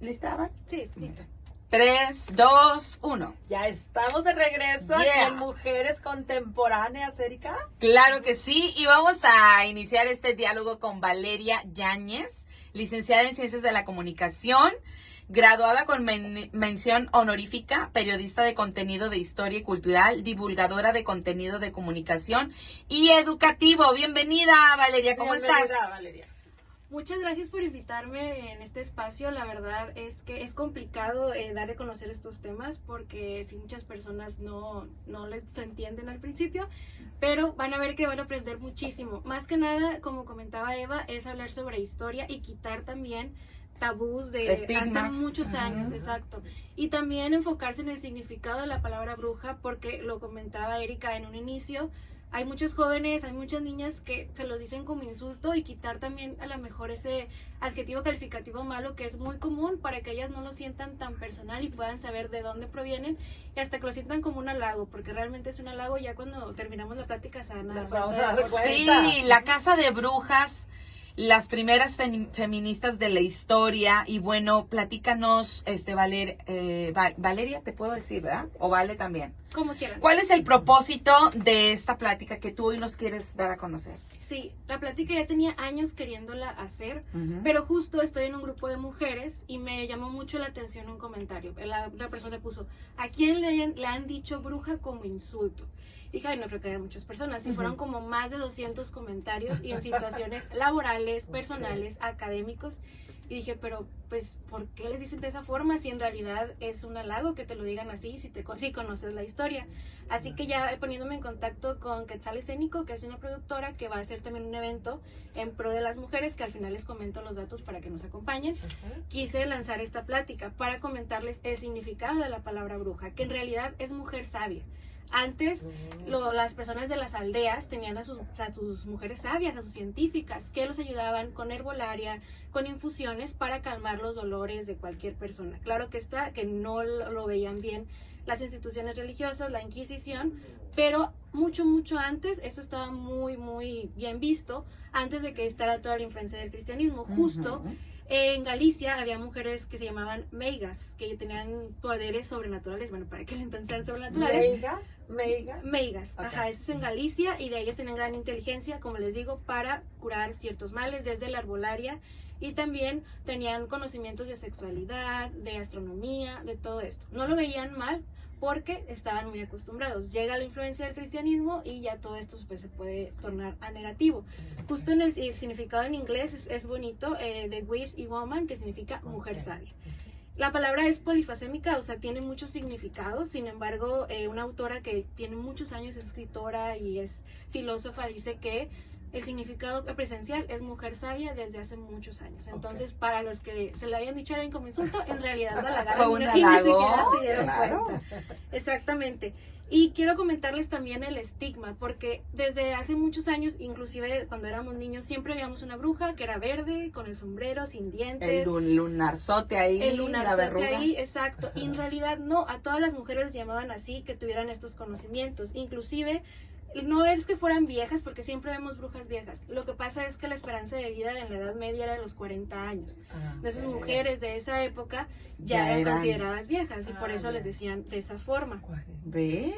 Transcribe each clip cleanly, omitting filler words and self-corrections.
¿Lista, Val? Sí, listo. 3, 2, 1. Ya estamos de regreso aquí Yeah. en Mujeres Contemporáneas, Erika. Claro que sí, y vamos a iniciar este diálogo con Valeria Yáñez, licenciada en Ciencias de la Comunicación, graduada con mención honorífica, periodista de contenido de historia y cultural, divulgadora de contenido de comunicación y educativo. Bienvenida, Valeria, ¿cómo Bienvenida, estás? Valeria. Muchas gracias por invitarme en este espacio. La verdad es que es complicado dar a conocer estos temas porque si muchas personas no les entienden al principio, pero van a ver que van a aprender muchísimo. Más que nada, como comentaba Eva, es hablar sobre historia y quitar también tabús de Estigmas. hace muchos años, exacto. Y también enfocarse en el significado de la palabra bruja porque lo comentaba Erika en un inicio. Hay muchos jóvenes, hay muchas niñas que se los dicen como insulto y quitar también a lo mejor ese adjetivo calificativo malo que es muy común para que ellas no lo sientan tan personal y puedan saber de dónde provienen y hasta que lo sientan como un halago, porque realmente es un halago. Ya cuando terminamos la plática se van a dar Nos vamos cuenta a de dar por qué. cuenta. Sí, la Casa de Brujas, las primeras feministas de la historia. Y bueno, platícanos, Valeria, te puedo decir, ¿verdad? O Vale también. Como quieran. ¿Cuál es el propósito de esta plática que tú hoy nos quieres dar a conocer? Sí, la plática ya tenía años queriéndola hacer, Ujú. pero justo estoy en un grupo de mujeres y me llamó mucho la atención un comentario. La persona puso, ¿a quién le han dicho bruja como insulto? Y dije, ay, no creo que haya muchas personas. Y fueron como más de 200 comentarios y en situaciones laborales, personales, académicos. Y dije, pero pues, ¿por qué les dicen de esa forma si en realidad es un halago que te lo digan así, si conoces la historia? Así que ya poniéndome en contacto con Quetzal Escénico, que es una productora que va a hacer también un evento en pro de las mujeres, que al final les comento los datos para que nos acompañen, quise lanzar esta plática para comentarles el significado de la palabra bruja, que en realidad es mujer sabia. Antes, las personas de las aldeas tenían a sus mujeres sabias, a sus científicas, que los ayudaban con herbolaria, con infusiones para calmar los dolores de cualquier persona. Claro que no lo veían bien las instituciones religiosas, la Inquisición, pero mucho antes, eso estaba muy bien visto, antes de que estara toda la influencia del cristianismo. Justo en Galicia había mujeres que se llamaban meigas, que tenían poderes sobrenaturales, bueno, para que entonces sean sobrenaturales. Meigas, Okay. ajá, eso es en Galicia, y de ellas tienen gran inteligencia, como les digo, para curar ciertos males desde la herbolaria, y también tenían conocimientos de sexualidad, de astronomía, de todo esto. No lo veían mal porque estaban muy acostumbrados. Llega la influencia del cristianismo y ya todo esto pues, se puede tornar a negativo. Justo en el significado en inglés es bonito, de witch y woman, que significa mujer sabia. La palabra es polifacémica, o sea, tiene muchos significados. Sin embargo, una autora que tiene muchos años, es escritora y es filósofa, dice que el significado presencial es mujer sabia desde hace muchos años. Entonces, para los que se le hayan dicho a alguien como insulto, en realidad lo halagaron. Fue un y ni halago, siquiera se dieron claro. cuenta. Exactamente. Y quiero comentarles también el estigma, porque desde hace muchos años, inclusive cuando éramos niños, siempre veíamos una bruja que era verde, con el sombrero, sin dientes. El lunarzote ahí, El la lunarzote verruga. ahí, exacto. Y en realidad no, a todas las mujeres les llamaban así, que tuvieran estos conocimientos. Inclusive, no es que fueran viejas, porque siempre vemos brujas viejas. Lo que pasa es que la esperanza de vida en la Edad Media era de los 40 años. Entonces, mujeres de esa época ya eran consideradas viejas y por eso les decían de esa forma. ¿Ves?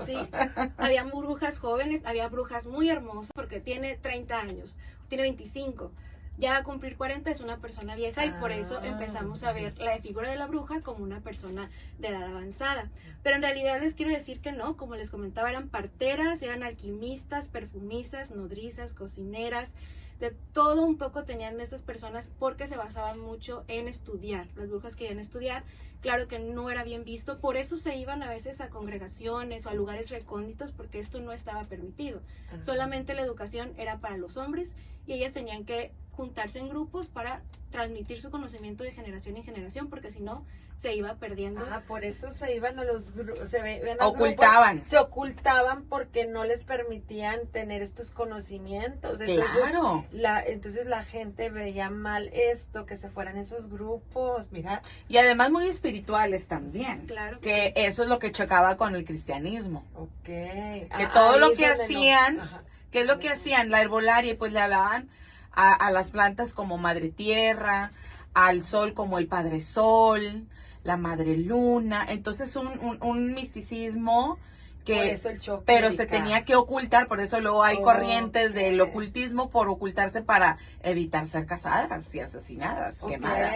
Sí, había brujas jóvenes, había brujas muy hermosas, porque tiene 30 años, tiene 25. Ya a cumplir 40 es una persona vieja y por eso empezamos a ver la figura de la bruja como una persona de edad avanzada. Pero en realidad les quiero decir que no, como les comentaba, eran parteras, eran alquimistas, perfumistas, nodrizas, cocineras, de todo un poco tenían estas personas porque se basaban mucho en estudiar. Las brujas querían estudiar, claro que no era bien visto, por eso se iban a veces a congregaciones o a lugares recónditos porque esto no estaba permitido. Solamente la educación era para los hombres y ellas tenían que juntarse en grupos para transmitir su conocimiento de generación en generación, porque si no se iba perdiendo. Por eso se iban a los grupos, Ocultaban. Se ocultaban porque no les permitían tener estos conocimientos. Claro. Entonces la gente veía mal esto, que se fueran esos grupos, mira. Y además muy espirituales también. Claro. Que eso es lo que chocaba con el cristianismo. Que Que todo lo que hacían, ¿qué es lo que hacían? La herbolaria, pues le hablaban a las plantas como madre tierra, al sol como el Padre Sol, la Madre Luna, entonces un misticismo Por que, eso el choque pero se radical. tenía que ocultar, por eso luego hay corrientes del Ok. ocultismo por ocultarse para evitar ser casadas y asesinadas, Ok. quemadas.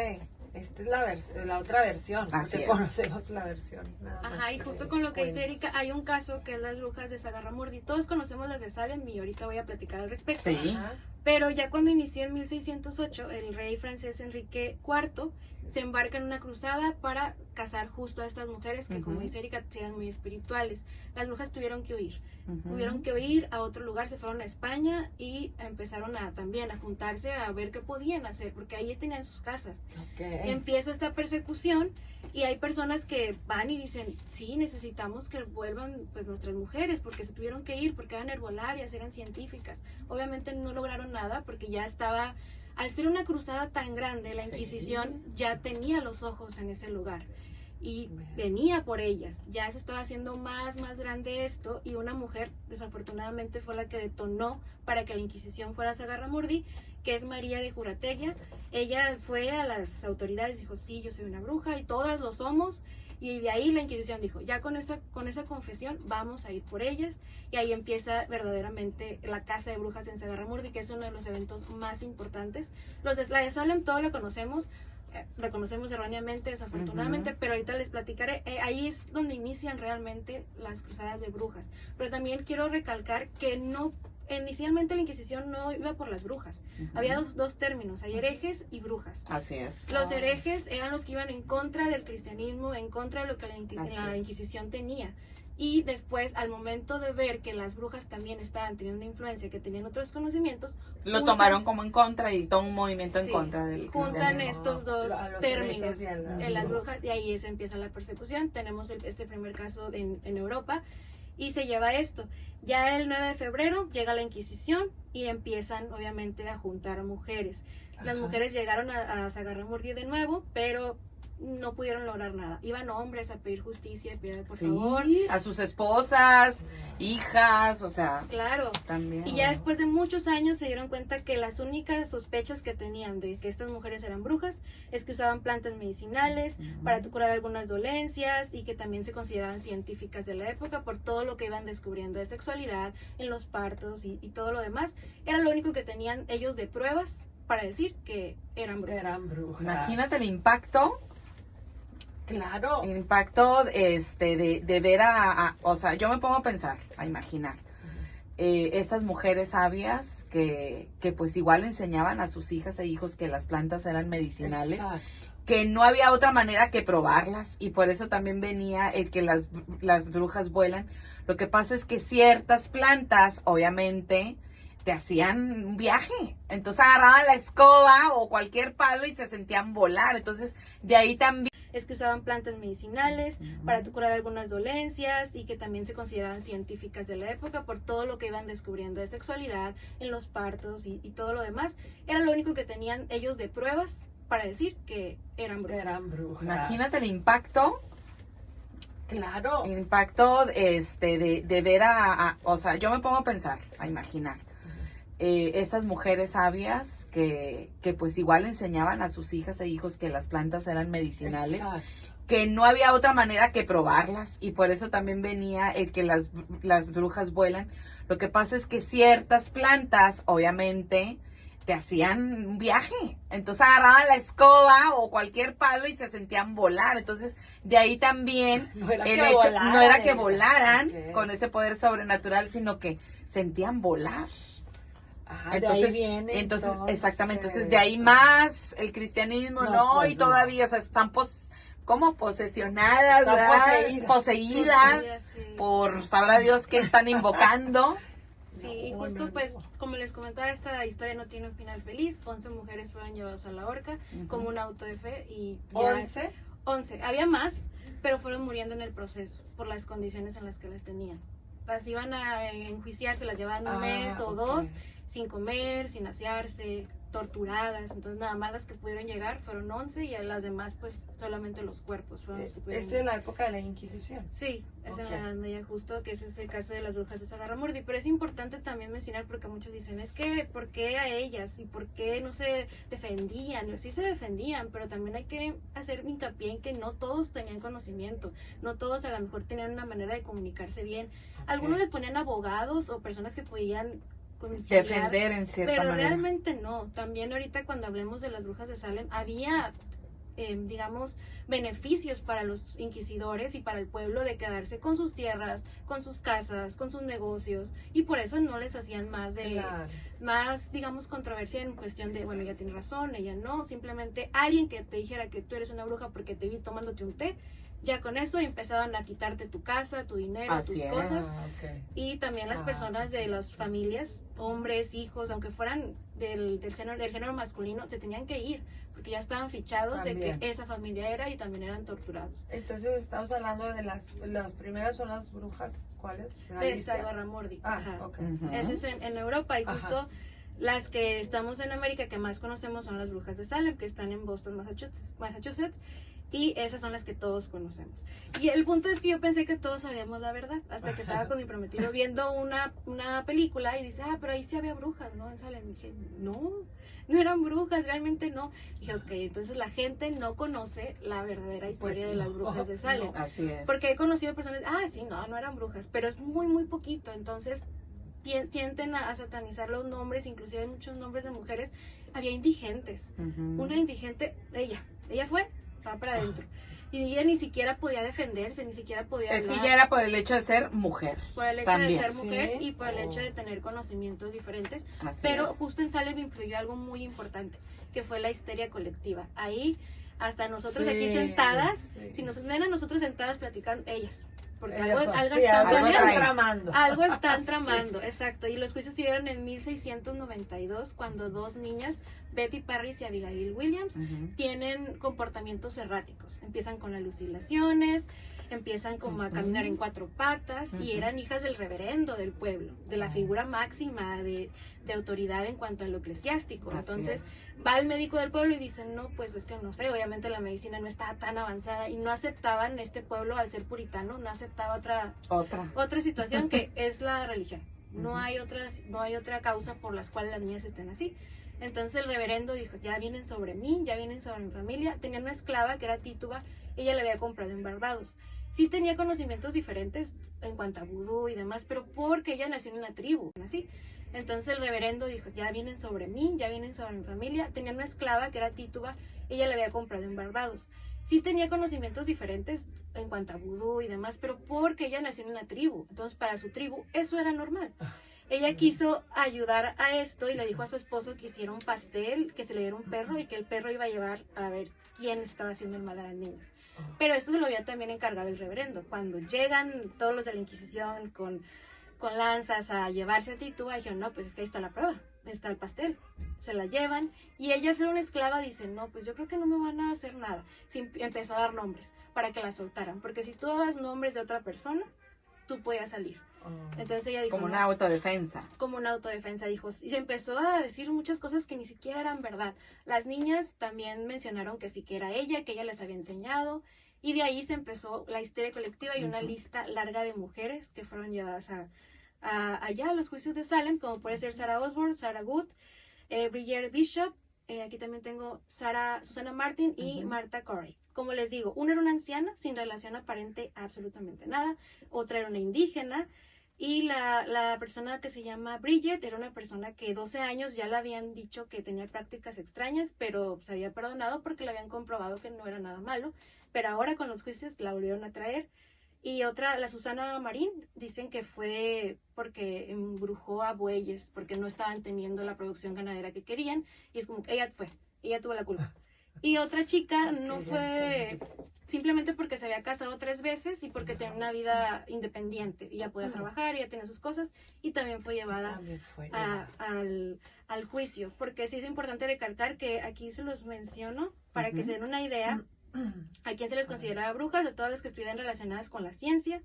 Esta es la otra versión, Así porque es. conocemos la versión. Nada más Ajá, y que justo con lo que dice cuentos. Erika, hay un caso que es las brujas de Sagarramurdi. Todos conocemos las de Salem y ahorita voy a platicar al respecto. Sí. Ajá. Pero ya cuando inició en 1608, el rey francés Enrique IV se embarca en una cruzada para cazar justo a estas mujeres que, como Ujú. dice Erika, eran muy espirituales. Las brujas tuvieron que huir. Ujú. Tuvieron que ir a otro lugar, se fueron a España y empezaron también a juntarse a ver qué podían hacer, porque ahí tenían sus casas. Ok. Empieza esta persecución y hay personas que van y dicen, sí, necesitamos que vuelvan pues nuestras mujeres, porque se tuvieron que ir, porque eran herbolarias, eran científicas. Obviamente no lograron nada porque ya estaba, al ser una cruzada tan grande, la Sí. Inquisición ya tenía los ojos en ese lugar y venía por ellas. Ya se estaba haciendo más grande esto y una mujer desafortunadamente fue la que detonó para que la Inquisición fuera a Sagarramurdi, que es María de Jurategui. Ella fue a las autoridades y dijo, sí, yo soy una bruja y todas lo somos. Y de ahí la Inquisición dijo, ya con esa confesión vamos a ir por ellas. Y ahí empieza verdaderamente la caza de brujas en Sagarramurdi, que es uno de los eventos más importantes. La de Salem todos lo conocemos, reconocemos erróneamente, desafortunadamente, Ujú. pero ahorita les platicaré. Ahí es donde inician realmente las cruzadas de brujas. Pero también quiero recalcar que no, inicialmente la Inquisición no iba por las brujas. Ujú. Había dos términos, hay herejes y brujas. Así es. Los herejes eran los que iban en contra del cristianismo, en contra de lo que la Así es. Inquisición tenía. Y después, al momento de ver que las brujas también estaban teniendo influencia, que tenían otros conocimientos, Lo juntan- tomaron como en contra y todo un movimiento en Sí, contra del juntan cristianismo. estos dos A los términos herejes y a las en las brujas. brujas y ahí se empieza la persecución. Tenemos este primer caso en Europa y se lleva esto. Ya el 9 de febrero llega la Inquisición y empiezan obviamente a juntar a mujeres. Las Ajá. mujeres llegaron a Sagarramurdi de nuevo, pero no pudieron lograr nada. Iban hombres a pedir justicia, piedad, por Sí, favor. a sus esposas, hijas, o sea, Claro. también. Y ya después de muchos años se dieron cuenta que las únicas sospechas que tenían de que estas mujeres eran brujas es que usaban plantas medicinales para curar algunas dolencias y que también se consideraban científicas de la época por todo lo que iban descubriendo de sexualidad en los partos y todo lo demás. Era lo único que tenían ellos de pruebas para decir que eran brujas. Eran brujas. Imagínate el impacto Claro. de ver o sea, yo me pongo a pensar, a imaginar, estas mujeres sabias que pues igual enseñaban a sus hijas e hijos que las plantas eran medicinales, Exacto. que no había otra manera que probarlas y por eso también venía el que las brujas vuelan. Lo que pasa es que ciertas plantas, obviamente, te hacían un viaje, entonces agarraban la escoba o cualquier palo y se sentían volar, entonces de ahí también. Es que usaban plantas medicinales para curar algunas dolencias y que también se consideraban científicas de la época por todo lo que iban descubriendo de sexualidad en los partos y todo lo demás. Era lo único que tenían ellos de pruebas para decir que eran brujas. Eran brujas. Imagínate el impacto Claro. de ver o sea, yo me pongo a pensar, a imaginar, estas mujeres sabias que pues igual enseñaban a sus hijas e hijos que las plantas eran medicinales, Exacto. que no había otra manera que probarlas y por eso también venía el que las brujas vuelan. Lo que pasa es que ciertas plantas, obviamente, te hacían un viaje, entonces agarraban la escoba o cualquier palo y se sentían volar, entonces de ahí también No era el que hecho, volaran, no era que volaran Ok. con ese poder sobrenatural, sino que sentían volar. Ajá, Entonces, de ahí viene. entonces, exactamente, entonces de ahí más el cristianismo, no, pues y todavía, o sea, están como posesionadas, Están ¿verdad? Poseídas Sí. por sabrá Dios qué están invocando. Sí, y No, justo no, pues, no. como les comentaba, esta historia no tiene un final feliz. 11 mujeres fueron llevadas a la horca como un auto de fe y ya 11. 11. Había más, pero fueron muriendo en el proceso por las condiciones en las que las tenían. Las iban a enjuiciar, se las llevaban un mes o ok. dos, sin comer, sin asearse, torturadas. Entonces nada más las que pudieron llegar fueron 11 y a las demás pues solamente los cuerpos fueron los que pudieron Es de la época de la Inquisición. Sí, es en Ok. la Edad Media justo, que ese es el caso de las brujas de Sagarramurdi, pero es importante también mencionar porque muchos dicen, es que, ¿por qué a ellas? ¿Y por qué no se defendían? Y sí se defendían, pero también hay que hacer hincapié en que no todos tenían conocimiento, no todos a lo mejor tenían una manera de comunicarse bien. Algunos les ponían abogados o personas que podían conciliar, Defender en cierta pero manera. realmente no. También ahorita cuando hablemos de las brujas de Salem, había, digamos, beneficios para los inquisidores y para el pueblo de quedarse con sus tierras, con sus casas, con sus negocios, y por eso no les hacían Claro. más, digamos, controversia en cuestión de, bueno, ella tiene razón, ella no, simplemente alguien que te dijera que tú eres una bruja porque te vi tomándote un té, ya con eso empezaban a quitarte tu casa, tu dinero, Así tus es. cosas. Ok. Y también las Ah, personas de ok. las familias, hombres, hijos, aunque fueran del género masculino, se tenían que ir, porque ya estaban fichados de También. que esa familia era y también eran torturados. Entonces estamos hablando de las primeras son las brujas, ¿cuáles? De Galicia. Sagarramurdi. Ah, Ajá. ok. Ujú. Eso es en Europa, y Ajá. justo las que estamos en América que más conocemos son las brujas de Salem, que están en Boston, Massachusetts, y esas son las que todos conocemos. Y el punto es que yo pensé que todos sabíamos la verdad, hasta que estaba con mi prometido viendo una película y dice, pero ahí sí había brujas, ¿no? En Salem. Y dije, no eran brujas, realmente no. Y dije, ok, entonces la gente no conoce la verdadera historia Pues de las brujas de Salem. no. Así es. Porque he conocido personas, sí, no eran brujas, pero es muy, muy poquito. Entonces sienten a satanizar los nombres, inclusive hay muchos nombres de mujeres. Había indigentes. Ujú. Una indigente, ella fue, va para adentro. Y ella ni siquiera podía defenderse, ni siquiera podía Es que hablar, ya era por el hecho de ser mujer. por el hecho también. de ser mujer Sí. y por el hecho Oh. de tener conocimientos diferentes. Así Pero es. justo en Salem influyó algo muy importante, que fue la histeria colectiva. Ahí, hasta nosotros Sí, aquí sentadas, sí. si nos ven a nosotros sentadas platicando, ellas, porque Ellas algo, son- algo sí, están algo planeando. están planeando. tramando. Algo están tramando, exacto. Y los juicios se dieron en 1692, cuando dos niñas, Betty Parris y Abigail Williams, Ujú. tienen comportamientos erráticos. Empiezan con alucinaciones, empiezan como a Ujú. caminar en cuatro patas, y Ujú. eran hijas del reverendo del pueblo, de la figura máxima de autoridad en cuanto a lo eclesiástico. Así Entonces es. va el médico del pueblo y dice, no, pues es que no sé, obviamente la medicina no estaba tan avanzada y no aceptaban, este pueblo al ser puritano, no aceptaba otra situación que es la religión. No Ujú. hay otra causa por las cuales las niñas estén así. Entonces el reverendo dijo, ya vienen sobre mí, ya vienen sobre mi familia. Tenía una esclava que era Tituba, ella la había comprado en Barbados. Sí tenía conocimientos diferentes en cuanto a vudú y demás, pero porque ella nació en una tribu, así. Entonces el reverendo dijo, ya vienen sobre mí, ya vienen sobre mi familia. Tenía una esclava que era Tituba, ella la había comprado en Barbados. Sí tenía conocimientos diferentes en cuanto a vudú y demás, pero porque ella nació en una tribu. Entonces para su tribu eso era normal. Ella quiso ayudar a esto y le dijo a su esposo que hiciera un pastel, que se le diera un perro y que el perro iba a llevar a ver quién estaba haciendo el mal a las niñas. Pero esto se lo había también encargado el reverendo. Cuando llegan todos los de la Inquisición con lanzas a llevarse a Tituba, dijeron, no, pues es que ahí está la prueba, está el pastel. Se la llevan y ella, ser una esclava, dice, no, pues yo creo que no me van a hacer nada. Empezó a dar nombres para que la soltaran, porque si tú dabas nombres de otra persona, tú podías salir. Entonces ella dijo, Como no, una autodefensa. como una autodefensa, dijo, y se empezó a decir muchas cosas que ni siquiera eran verdad. Las niñas también mencionaron que sí que era ella, que ella les había enseñado, y de ahí se empezó la histeria colectiva y una Ujú. lista larga de mujeres que fueron llevadas allá a los juicios de Salem, como puede ser Sarah Osborne, Sarah Good, Bridget Bishop, aquí también tengo Susana Martin y Ujú. Martha Corey. Como les digo, una era una anciana sin relación aparente a absolutamente nada, otra era una indígena, y la persona que se llama Bridget era una persona que 12 años ya le habían dicho que tenía prácticas extrañas, pero se había perdonado porque le habían comprobado que no era nada malo, pero ahora con los juicios la volvieron a traer. Y otra, la Susana Marín, dicen que fue porque embrujó a bueyes, porque no estaban teniendo la producción ganadera que querían, y es como que ella tuvo la culpa. Y otra chica no fue simplemente porque se había casado 3 veces y porque tenía una vida independiente, ella podía trabajar, ella tenía sus cosas, y también fue llevada También fue al juicio, porque sí es importante recalcar que aquí se los menciono para que Ujú. se den una idea. ¿A quién se les consideraba brujas? De todas las que estuvieran relacionadas con la ciencia,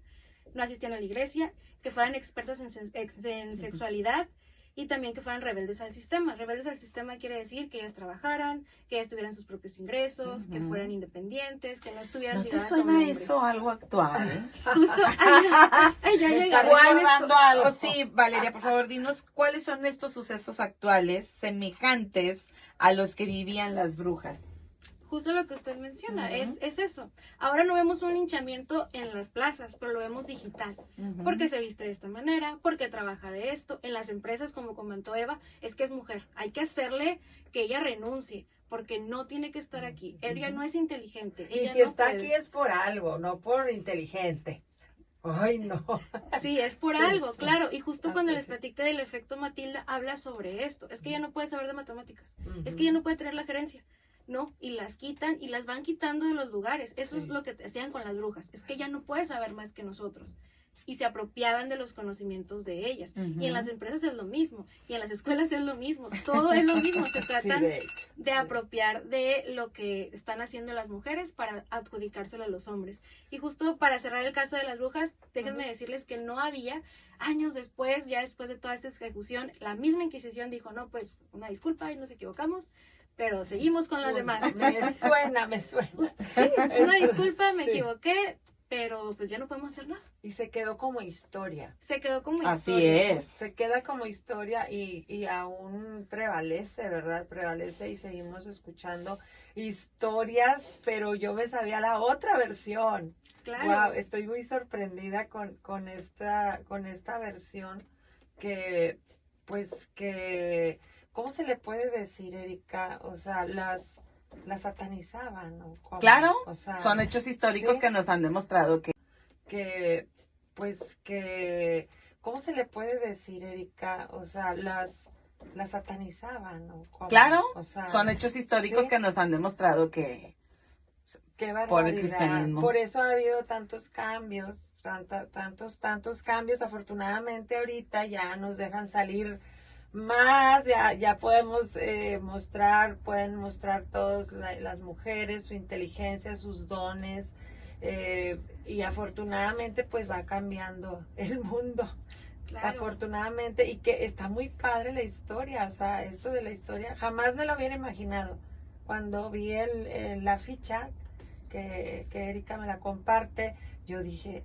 no asistían a la iglesia, que fueran expertas en sexualidad, y también que fueran rebeldes al sistema. Rebeldes al sistema quiere decir que ellas trabajaran, que ellas tuvieran sus propios ingresos, que fueran independientes, que no estuvieran ¿No te ligadas a un suena hombre. eso algo actual? Justo, ya Me está llegaré. recordando algo. Oh, sí, Valeria, por favor, dinos cuáles son estos sucesos actuales semejantes a los que vivían las brujas. Justo lo que usted menciona, Ujú. es eso. Ahora no vemos un linchamiento en las plazas, pero lo vemos digital. Porque se viste de esta manera, porque trabaja de esto. En las empresas, como comentó Eva, es que es mujer. Hay que hacerle que ella renuncie, porque no tiene que estar aquí. Ella no es inteligente. Y Ella si no está puede. aquí es por algo, no por inteligente. Ay, no. Sí, es por Sí. algo, claro. Y justo Ah, cuando pues les sí. platiqué del efecto Matilda, habla sobre esto. Es que ella no puede saber de matemáticas. Ujú. Es que ella no puede tener la gerencia. No, y las quitan y las van quitando de los lugares. Eso Sí. es lo que hacían con las brujas. Es que ella no puede saber más que nosotros. Y se apropiaban de los conocimientos de ellas. Y en las empresas es lo mismo. Y en las escuelas es lo mismo. Todo es lo mismo. Se Sí, tratan de hecho. de apropiar de lo que están haciendo las mujeres para adjudicárselo a los hombres. Y justo para cerrar el caso de las brujas, déjenme decirles que no había, años después, ya después de toda esta ejecución, la misma Inquisición dijo, no, pues una disculpa y nos equivocamos, pero seguimos con las demás. Me suena, me suena. Una disculpa, me Sí. equivoqué, pero pues ya no podemos hacer nada. Y se quedó como historia. Se quedó como Así historia. es. Se queda como historia y aún prevalece, ¿verdad? Prevalece y seguimos escuchando historias, pero yo me sabía la otra versión. Claro. Wow, estoy muy sorprendida con esta versión que, pues, que, ¿cómo se le puede decir, Erika? O sea, las satanizaban, ¿no? ¿Cómo? Claro, O sea, son hechos históricos sí. que nos han demostrado que ¿cómo se le puede decir, Erika? O sea, las satanizaban, ¿no? ¿Cómo? Claro, O sea, son hechos históricos sí. que nos han demostrado que Qué por el barbaridad. cristianismo. Por eso ha habido tantos cambios, tantos cambios. Afortunadamente ahorita ya nos dejan salir más, ya podemos pueden mostrar todos las mujeres su inteligencia, sus dones, y afortunadamente pues va cambiando el mundo. Claro. Afortunadamente, y que está muy padre la historia, o sea, esto de la historia, jamás me lo hubiera imaginado. Cuando vi la ficha que Erika me la comparte, yo dije,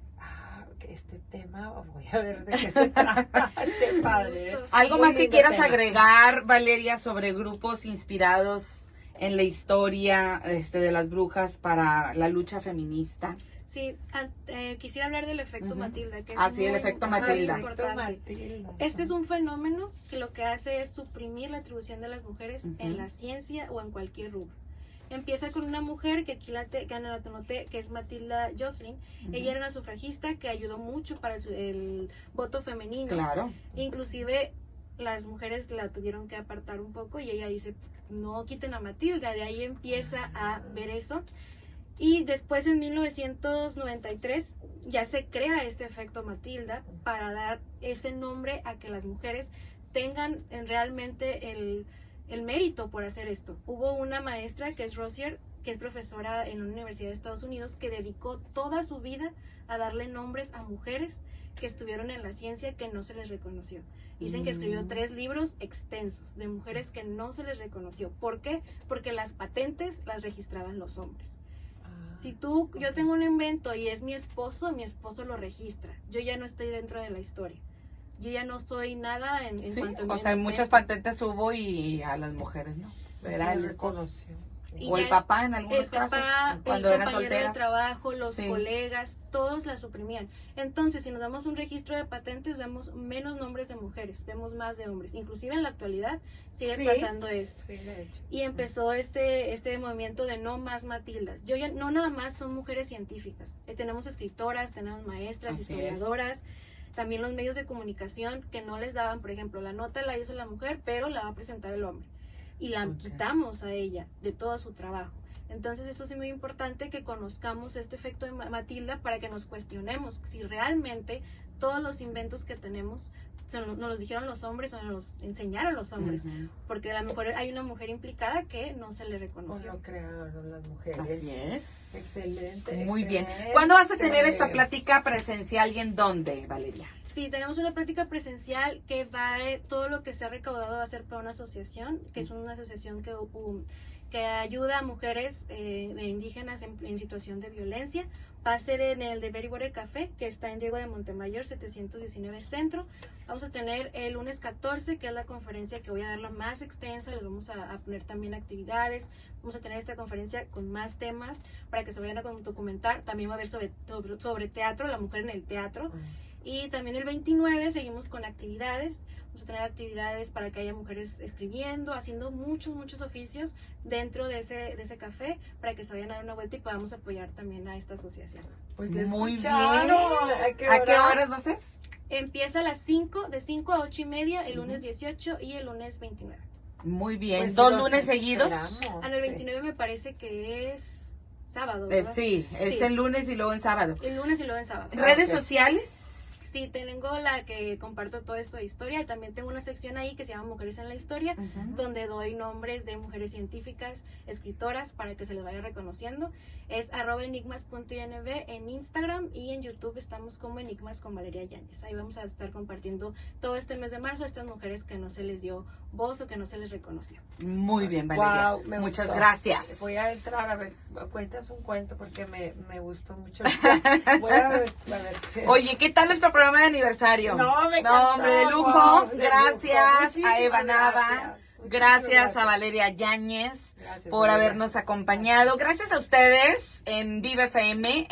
que este tema, voy a ver de qué se trata, este padre. Justo, sí. algo Muy más que lindo quieras tema. agregar, Valeria, sobre grupos inspirados en la historia de las brujas para la lucha feminista. Sí, quisiera hablar del efecto Ujú. Matilda, que es Ah, sí, el muy efecto muy Matilda. importante. Matilda. Este es un fenómeno que lo que hace es suprimir la atribución de las mujeres Ujú. en la ciencia o en cualquier rubro. Empieza con una mujer que aquí la anoté, que es Matilda Jocelyn. Ella era una sufragista que ayudó mucho para el voto femenino. Claro. Inclusive las mujeres la tuvieron que apartar un poco y ella dice, no quiten a Matilda. De ahí empieza a ver eso. Y después en 1993 ya se crea este efecto Matilda para dar ese nombre a que las mujeres tengan realmente el mérito por hacer esto. Hubo una maestra que es Rosier, que es profesora en una universidad de Estados Unidos, que dedicó toda su vida a darle nombres a mujeres que estuvieron en la ciencia que no se les reconoció. Dicen que escribió 3 libros extensos de mujeres que no se les reconoció. ¿Por qué? Porque las patentes las registraban los hombres. Si yo tengo un invento y es mi esposo lo registra. Yo ya no estoy dentro de la historia. Yo ya no soy nada en Sí, cuanto a mi o sea, invento. muchas patentes hubo y a las mujeres no. Era Se el esposo. reconoció. Y O el ya papá en algunos el papá, casos, cuando el eran compañero de solteras. trabajo, los Sí. colegas, todos la suprimían. Entonces, si nos damos un registro de patentes, vemos menos nombres de mujeres, vemos más de hombres. Inclusive en la actualidad sigue Sí. pasando esto. Sí, de hecho. Y empezó este movimiento de no más Matildas. No nada más son mujeres científicas. Tenemos escritoras, tenemos maestras, Así historiadoras, también los medios de comunicación que no les daban, por ejemplo, la nota la hizo la mujer, pero la va a presentar el hombre. Y la Ok. quitamos a ella de todo su trabajo. Entonces esto es muy importante que conozcamos este efecto de Matilda para que nos cuestionemos si realmente todos los inventos que tenemos nos los dijeron los hombres o nos los enseñaron los hombres, porque a lo mejor hay una mujer implicada que no se le O reconoció. lo crearon las mujeres. Así es. Excelente. Muy bien. excelente. ¿Cuándo vas a tener esta plática presencial y en dónde, Valeria? Sí, tenemos una práctica presencial que todo lo que se ha recaudado va a ser para una asociación, que es una asociación que ayuda a mujeres indígenas en situación de violencia. Va a ser en el de Berrywater Café, que está en Diego de Montemayor, 719 Centro. Vamos a tener el lunes 14, que es la conferencia que voy a dar la más extensa. Les vamos a poner también actividades. Vamos a tener esta conferencia con más temas para que se vayan a documentar. También va a haber sobre teatro, la mujer en el teatro. Y también el 29 seguimos con actividades. Vamos a tener actividades para que haya mujeres escribiendo, haciendo muchos oficios dentro de ese café, para que se vayan a dar una vuelta y podamos apoyar también a esta asociación. Pues muy bien. ¿A qué horas va a ser? Empieza a las 5, de 5 a 8 y media, el lunes 18 y el lunes 29. Muy bien. Pues ¿2 los lunes seguidos? esperamos, A el 29 me parece que es sábado, Sí, ¿verdad? es Sí. el lunes y luego en sábado. El lunes y luego en sábado. ¿Redes Ok. sociales? Sí, tengo la que comparto todo esto de historia y también tengo una sección ahí que se llama Mujeres en la Historia, donde doy nombres de mujeres científicas, escritoras, para que se les vaya reconociendo. Es @enigmas.inb en Instagram, y en YouTube estamos como Enigmas con Valeria Yáñez. Ahí vamos a estar compartiendo todo este mes de marzo a estas mujeres que no se les dio voz o que no se les reconoció. Muy bien, Valeria. Wow, me Muchas gustó. gracias. Voy a entrar a ver, cuentas un cuento porque me gustó mucho. Voy a ver. Oye, ¿qué tal nuestro programa de aniversario? No, me No, hombre, de encantó, lujo. wow, de Gracias lujo. a Eva Muchísimas Nava. gracias. Gracias a Valeria Yáñez Gracias, por Valeria. habernos acompañado. Gracias a ustedes en Vive FM.